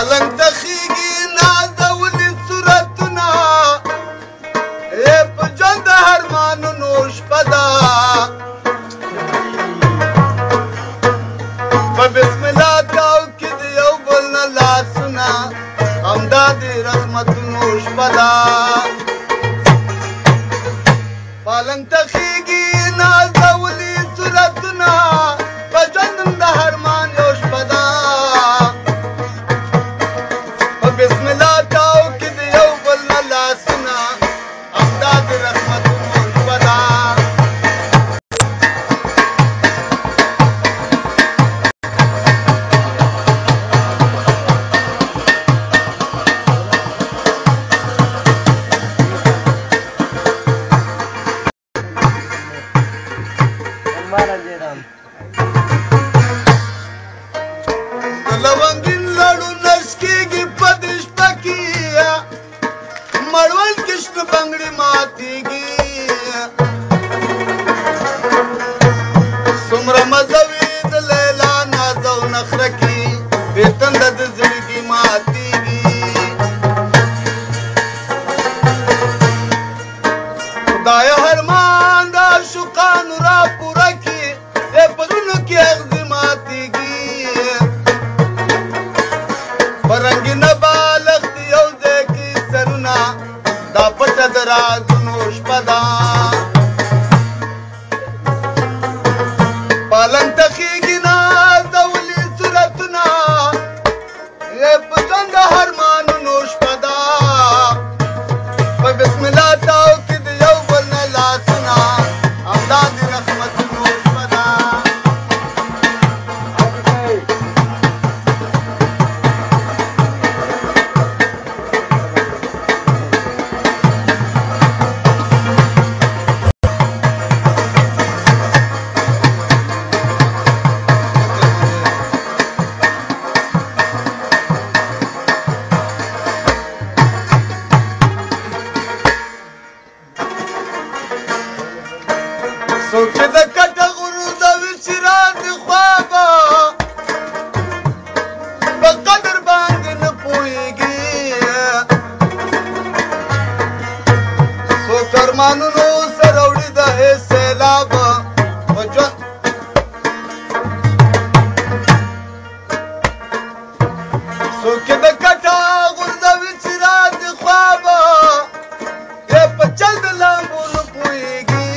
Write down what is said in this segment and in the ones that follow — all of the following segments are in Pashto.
پالنګ تخیږي نازولي صورتونه په ژوند د هرمانونو شپه ده په بسم الله تاو کې د یو بل نه لاسونه همدا د رحمتونو شپه ده پالنګ تخیږي نازولي صورتونه په ژوند د هرمان یو شپه ده بسم الله تاو کې د یو بل نه لاسونه همدا د رحمتونو شپه ده د لونګین لړو نرس کېږي په دې شپه کې مړول کې شنه بنګړې ماتېږي څومره مزه وي د لیلا ناز او نخره کې بې تنده د زړګي ماتېږي خدایه هرمان د عاشقانو را پوره کړي په زړونو کې اغزې ماتېږي برنګینه بالښت یو ځای کې سرونه دا پټه د رازونو شپه ده پالنګ تخیږي نازولي صورتونه په ژوند د هرمانونو شپه ده په بسم الله تاو کې د یو بل نه لاسونه همدا د رحمتونو شپه ده څوک چې د کټه غورځوي څراغ د خوابه په قدر باندې نه پوهېږي څوک ارمانونو سره وړي د هېڅ سیلابه په ژوند څوک چې د کټه غورځوي څراغ د خوابه په چل د لامبو نه پوهېږي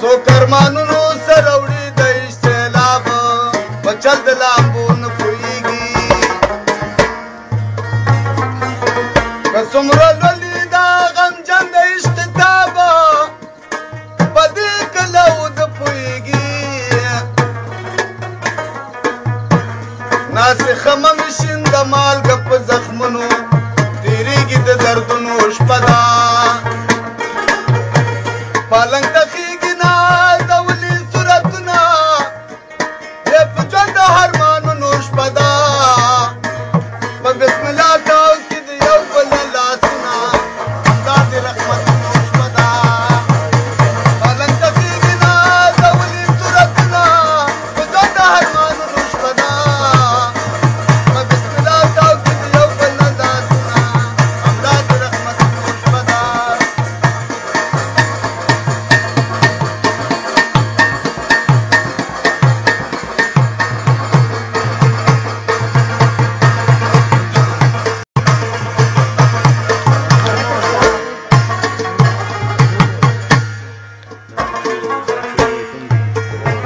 څوک ارمانونو سره وړي د سیلاب په چل د لامبو نه پوهېږي که څومره لولي دا غمجن د عشق کتابه په دې کله ونه پوهېږي ناسې خمه مې شین د مالګه په زخمونو تېرېږي د دردونو شپه ده پالنګ تخیږي نازولي صورتونه په ژوند د هرمانونو شپه ده په بسم الله تاو کې د یو بل نه لاسونه همدا د رحمتونو شپه ده پالنګ تخیږي نازولي صورتونه په ژوند د هرمانونو شپه ده په بسم الله تاو کې د یو بل نه لاسونه همدا د رحمتونو شپه ده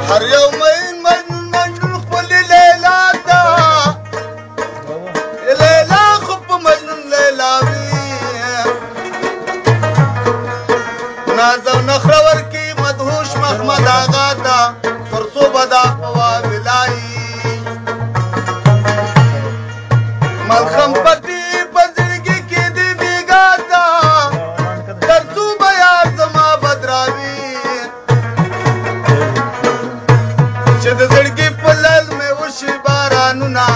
هر یو مین مجنون مجنون خپلې لیلا ته لیلا خو په مجنون لیلا وي ناز او نخره ورکي مدهوش محمد آغا ته تر څو به دا په واویلایي ملخم پټي په زړګي کې دې بېګا ته تر څو به یار زما بدراوي چې د زړګي په لل مې وشي بارانونه